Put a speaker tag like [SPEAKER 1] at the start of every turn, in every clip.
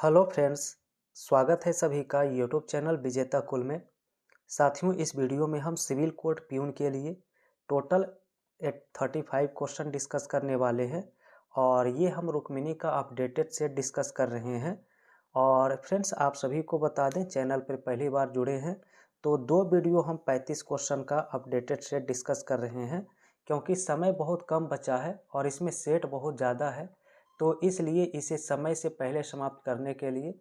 [SPEAKER 1] Hello friends, स्वागत है सभी का यूट्यूब चैनल विजेता कुल में। साथियों, इस वीडियो में हम सिविल कोड प्यून के लिए टोटल 35 क्वेश्चन डिस्कस करने वाले हैं और ये हम रुक्मिनी का अपडेटेड सेट डिस्कस कर रहे हैं। और फ्रेंड्स, आप सभी को बता दें, चैनल पर पहली बार जुड़े हैं तो दो वीडियो हम 35 क्वेश्चन का अपडेटेड सेट डिस्कस कर रहे हैं, क्योंकि समय बहुत कम बचा है और इसमें सेट बहुत ज़्यादा है, तो इसलिए इसे समय से पहले समाप्त करने के लिए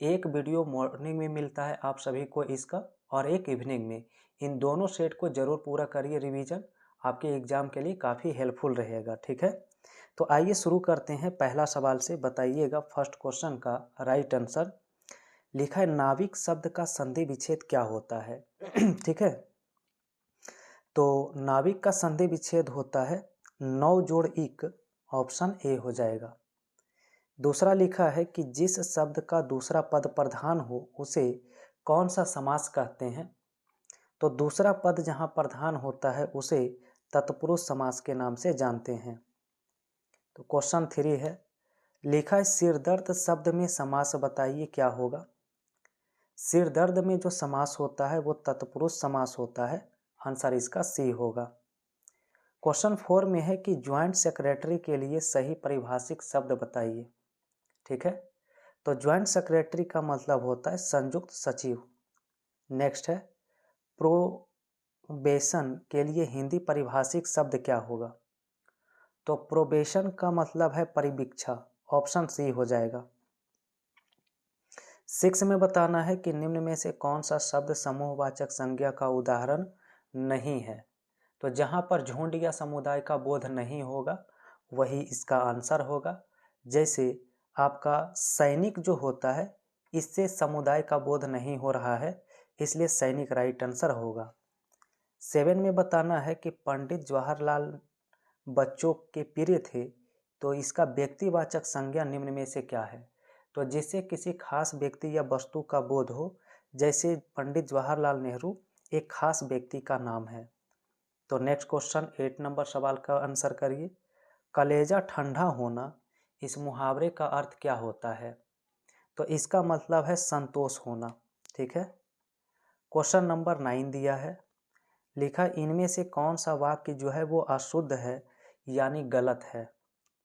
[SPEAKER 1] एक वीडियो मॉर्निंग में मिलता है आप सभी को इसका, और एक इवनिंग में। इन दोनों सेट को ज़रूर पूरा करिए, रिवीजन आपके एग्ज़ाम के लिए काफ़ी हेल्पफुल रहेगा। ठीक है, तो आइए शुरू करते हैं। पहला सवाल से बताइएगा फर्स्ट क्वेश्चन का राइट आंसर। लिखा है, नाविक शब्द का संधि विच्छेद क्या होता है? ठीक है, तो नाविक का संधि विच्छेद होता है 9 जोड़ इक, ऑप्शन ए हो जाएगा। दूसरा लिखा है कि जिस शब्द का दूसरा पद प्रधान हो उसे कौन सा समास कहते हैं? तो दूसरा पद जहां प्रधान होता है उसे तत्पुरुष समास के नाम से जानते हैं। तो क्वेश्चन 3 है, लिखा है सिरदर्द शब्द में समास बताइए क्या होगा? सिरदर्द में जो समास होता है वो तत्पुरुष समास होता है, आंसर इसका सी होगा। क्वेश्चन 4 में है कि ज्वाइंट सेक्रेटरी के लिए सही परिभाषिक शब्द बताइए। ठीक है, तो ज्वाइंट सेक्रेटरी का मतलब होता है संयुक्त सचिव। नेक्स्ट है, प्रोबेशन के लिए हिंदी परिभाषिक शब्द क्या होगा? तो प्रोबेशन का मतलब है परिवीक्षा, ऑप्शन सी हो जाएगा। 6 में बताना है कि निम्न में से कौन सा शब्द समूहवाचक संज्ञा का उदाहरण नहीं है। तो जहां पर झुंड या समुदाय का बोध नहीं होगा वही इसका आंसर होगा। जैसे आपका सैनिक जो होता है, इससे समुदाय का बोध नहीं हो रहा है, इसलिए सैनिक राइट आंसर होगा। 7 में बताना है कि पंडित जवाहरलाल बच्चों के प्रिय थे, तो इसका व्यक्तिवाचक संज्ञा निम्न में से क्या है? तो जिससे किसी खास व्यक्ति या वस्तु का बोध हो, जैसे पंडित जवाहरलाल नेहरू एक खास व्यक्ति का नाम है। तो नेक्स्ट क्वेश्चन 8 नंबर सवाल का आंसर करिए। कलेजा ठंडा होना, इस मुहावरे का अर्थ क्या होता है? तो इसका मतलब है संतोष होना। ठीक है, क्वेश्चन नंबर 9 दिया है, लिखा इनमें से कौन सा वाक्य जो है वो अशुद्ध है यानी गलत है?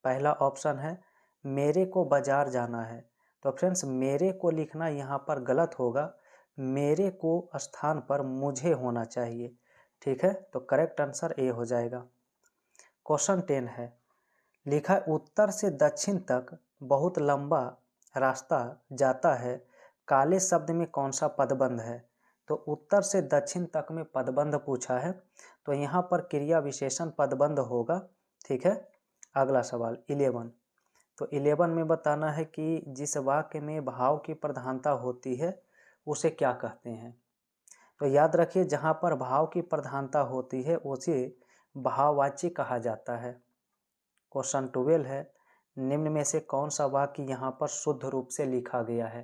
[SPEAKER 1] पहला ऑप्शन है मेरे को बाजार जाना है। तो फ्रेंड्स, मेरे को लिखना यहाँ पर गलत होगा, मेरे को स्थान पर मुझे होना चाहिए। ठीक है, तो करेक्ट आंसर ए हो जाएगा। क्वेश्चन 10 है, लिखा उत्तर से दक्षिण तक बहुत लंबा रास्ता जाता है, काले शब्द में कौन सा पदबंध है? तो उत्तर से दक्षिण तक में पदबंध पूछा है, तो यहाँ पर क्रिया विशेषण पदबंध होगा। ठीक है, अगला सवाल 11। तो 11 में बताना है कि जिस वाक्य में भाव की प्रधानता होती है उसे क्या कहते हैं? तो याद रखिए, जहाँ पर भाव की प्रधानता होती है उसे भाववाची कहा जाता है। क्वेश्चन 12 है, निम्न में से कौन सा वाक्य यहाँ पर शुद्ध रूप से लिखा गया है?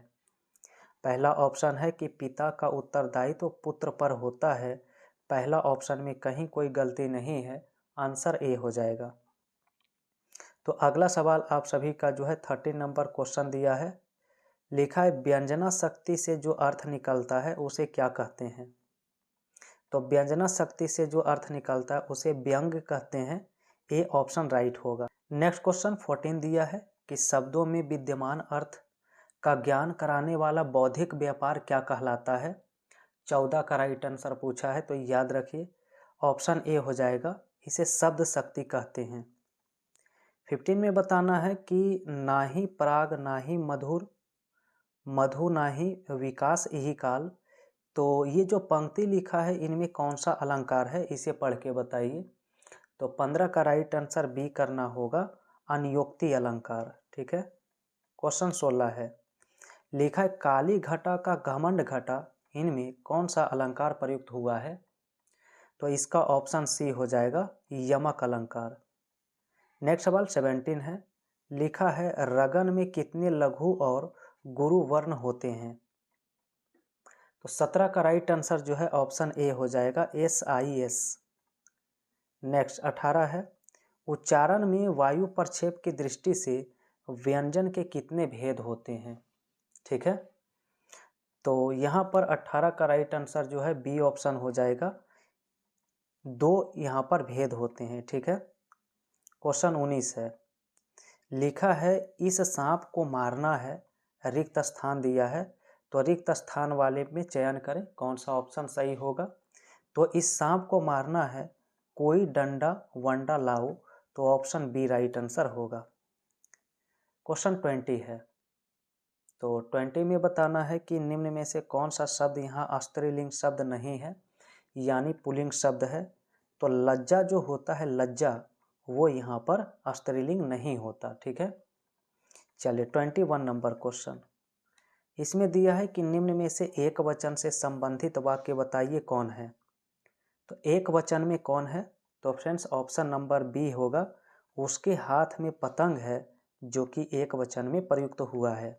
[SPEAKER 1] पहला ऑप्शन है कि पिता का उत्तरदायित्व तो पुत्र पर होता है। पहला ऑप्शन में कहीं कोई गलती नहीं है, आंसर ए हो जाएगा। तो अगला सवाल आप सभी का जो है 13 नंबर क्वेश्चन दिया है, लिखा है व्यंजना शक्ति से जो अर्थ निकलता है उसे क्या कहते हैं? तो व्यंजना शक्ति से जो अर्थ निकलता है उसे व्यंग कहते हैं, ए ऑप्शन राइट होगा। नेक्स्ट क्वेश्चन 14 दिया है कि शब्दों में विद्यमान अर्थ का ज्ञान कराने वाला बौद्धिक व्यापार क्या कहलाता है? 14 का राइट आंसर पूछा है, तो याद रखिए ऑप्शन ए हो जाएगा, इसे शब्द शक्ति कहते हैं। 15 में बताना है कि ना ही पराग ना ही मधुर, मधु ना ही विकास यही काल। तो ये जो पंक्ति लिखा है इनमें कौन सा अलंकार है, इसे पढ़ के बताइए। तो 15 का राइट आंसर बी करना होगा, अनियोक्ति अलंकार। ठीक है, क्वेश्चन 16 है, लिखा है काली घटा का घमंड घटा, इनमें कौन सा अलंकार प्रयुक्त हुआ है? तो इसका ऑप्शन सी हो जाएगा, यमक अलंकार। नेक्स्ट सवाल 17 है, लिखा है रगन में कितने लघु और गुरु वर्ण होते हैं? तो 17 का राइट आंसर जो है ऑप्शन ए हो जाएगा, SIS। नेक्स्ट 18 है, उच्चारण में वायु प्रक्षेप की दृष्टि से व्यंजन के कितने भेद होते हैं? ठीक है। तो यहाँ पर 18 का राइट आंसर जो है बी ऑप्शन हो जाएगा। 2 यहाँ पर भेद होते हैं, ठीक है। क्वेश्चन 19 है, लिखा है इस सांप को मारना है, रिक्त स्थान दिया है, तो रिक्त स्थान वाले में चयन करें, कौन सा ऑप्शन सही होगा। तो इस सांप को मारना है, कोई डंडा वंडा लाओ, तो ऑप्शन बी राइट आंसर होगा। क्वेश्चन 20 है, तो 20 में बताना है कि निम्न में से कौन सा शब्द यहाँ स्त्रीलिंग शब्द नहीं है, यानी पुल्लिंग शब्द है। तो लज्जा जो होता है, लज्जा, वो यहाँ पर स्त्रीलिंग नहीं होता, ठीक है। चलिए 21 नंबर क्वेश्चन, इसमें दिया है कि निम्न में से एक वचन से संबंधित वाक्य बताइए कौन है। तो एक वचन में कौन है, तो फ्रेंड्स ऑप्शन नंबर बी होगा, उसके हाथ में पतंग है, जो कि एक वचन में प्रयुक्त हुआ है।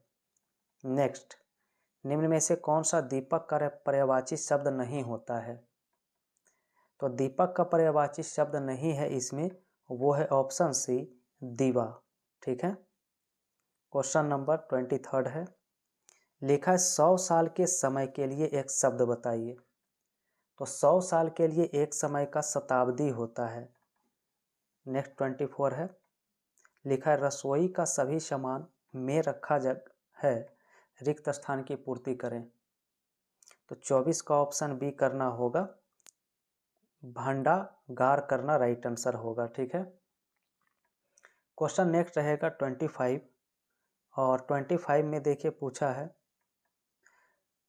[SPEAKER 1] नेक्स्ट, निम्न में से कौन सा दीपक का पर्यायवाची शब्द नहीं होता है। तो दीपक का पर्यायवाची शब्द नहीं है इसमें, वो है ऑप्शन सी दीवा, ठीक है। क्वेश्चन नंबर 23 है, लिखा है 100 साल के समय के लिए एक शब्द बताइए। तो 100 साल के लिए एक समय का शताब्दी होता है। नेक्स्ट 24 है, लिखा है रसोई का सभी सामान में रखा जग है, रिक्त स्थान की पूर्ति करें। तो 24 का ऑप्शन बी करना होगा, भंडागार करना राइट आंसर होगा, ठीक है। क्वेश्चन नेक्स्ट रहेगा 25, और 25 में देखिए पूछा है,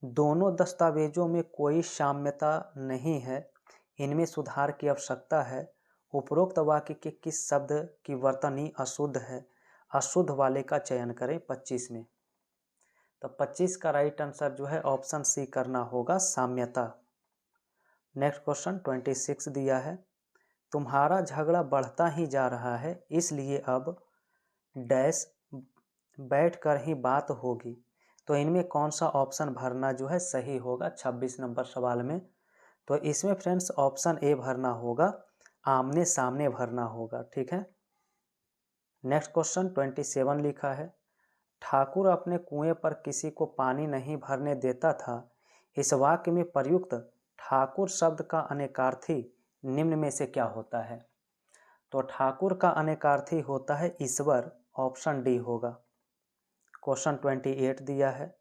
[SPEAKER 1] दोनों दस्तावेजों में कोई साम्यता नहीं है, इनमें सुधार की आवश्यकता है, उपरोक्त वाक्य के किस शब्द की वर्तनी अशुद्ध है, अशुद्ध वाले का चयन करें 25 में। तो 25 का राइट आंसर जो है ऑप्शन सी करना होगा, साम्यता। नेक्स्ट क्वेश्चन 26 दिया है, तुम्हारा झगड़ा बढ़ता ही जा रहा है, इसलिए अब डैश बैठकर ही बात होगी। तो इनमें कौन सा ऑप्शन भरना जो है सही होगा 26 नंबर सवाल में। तो इसमें फ्रेंड्स ऑप्शन ए भरना होगा, आमने सामने भरना होगा, ठीक है। नेक्स्ट क्वेश्चन 27 लिखा है, ठाकुर अपने कुएं पर किसी को पानी नहीं भरने देता था, इस वाक्य में प्रयुक्त ठाकुर शब्द का अनेकार्थी निम्न में से क्या होता है। तो ठाकुर का अनेकार्थी होता है ईश्वर, ऑप्शन डी होगा। क्वेश्चन 28 दिया है,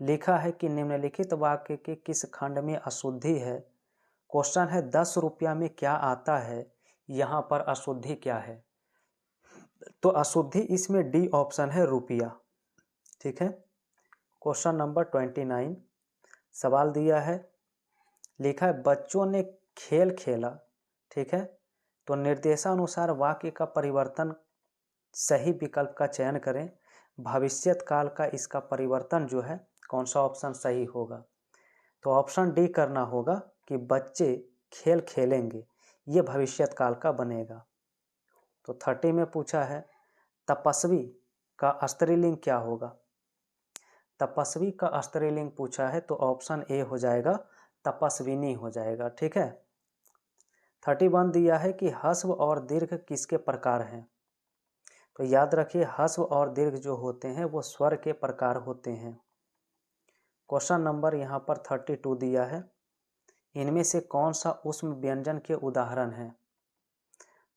[SPEAKER 1] लिखा है कि निम्नलिखित वाक्य के किस खंड में अशुद्धि है। क्वेश्चन है 10 रुपया में क्या आता है, यहाँ पर अशुद्धि क्या है। तो अशुद्धि इसमें डी ऑप्शन है, रुपया, ठीक है। क्वेश्चन नंबर 29, सवाल दिया है, लिखा है बच्चों ने खेल खेला, ठीक है। तो निर्देशानुसार वाक्य का परिवर्तन सही विकल्प का चयन करें, भविष्यत काल का इसका परिवर्तन जो है कौन सा ऑप्शन सही होगा। तो ऑप्शन डी करना होगा कि बच्चे खेल खेलेंगे, ये भविष्यत काल का बनेगा। तो 30 में पूछा है, तपस्वी का स्त्रीलिंग क्या होगा। तपस्वी का स्त्रीलिंग पूछा है, तो ऑप्शन ए हो जाएगा, तपस्विनी हो जाएगा, ठीक है। 31 दिया है कि ह्रस्व और दीर्घ किसके प्रकार हैं। तो याद रखिए ह्रस्व और दीर्घ जो होते हैं वो स्वर के प्रकार होते हैं। क्वेश्चन नंबर यहाँ पर 32 दिया है, इनमें से कौन सा ऊष्म व्यंजन के उदाहरण हैं।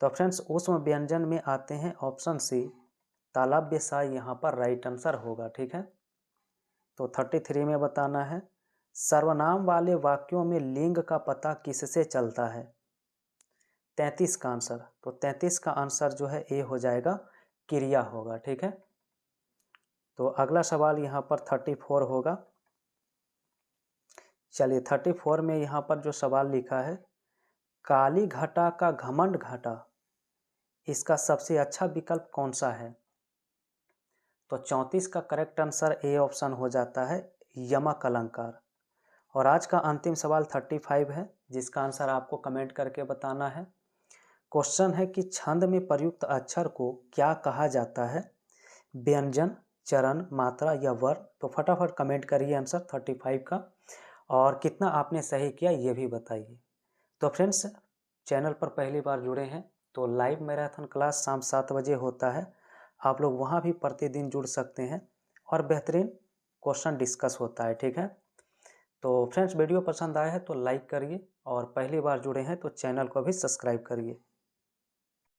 [SPEAKER 1] तो फ्रेंड्स ऊष्म व्यंजन में आते हैं ऑप्शन सी तालव्य सा, यहाँ पर राइट आंसर होगा, ठीक है। तो 33 में बताना है, सर्वनाम वाले वाक्यों में लिंग का पता किससे चलता है। 33 का आंसर, तो 33 का आंसर जो है ए हो जाएगा, क्रिया होगा, ठीक है। तो अगला सवाल यहाँ पर 34 होगा। चलिए 34 में यहाँ पर जो सवाल लिखा है, काली घटा का घमंड घटा, इसका सबसे अच्छा विकल्प कौन सा है। तो 34 का करेक्ट आंसर ए ऑप्शन हो जाता है, यमक अलंकार। और आज का अंतिम सवाल 35 है, जिसका आंसर आपको कमेंट करके बताना है। क्वेश्चन है कि छंद में प्रयुक्त अक्षर को क्या कहा जाता है, व्यंजन, चरण, मात्रा या वर्ण। तो फटाफट कमेंट करिए आंसर 35 का, और कितना आपने सही किया ये भी बताइए। तो फ्रेंड्स चैनल पर पहली बार जुड़े हैं तो लाइव मैराथन क्लास शाम 7 बजे होता है, आप लोग वहाँ भी प्रतिदिन जुड़ सकते हैं और बेहतरीन क्वेश्चन डिस्कस होता है, ठीक है। तो फ्रेंड्स वीडियो पसंद आया है तो लाइक करिए और पहली बार जुड़े हैं तो चैनल को भी सब्सक्राइब करिए।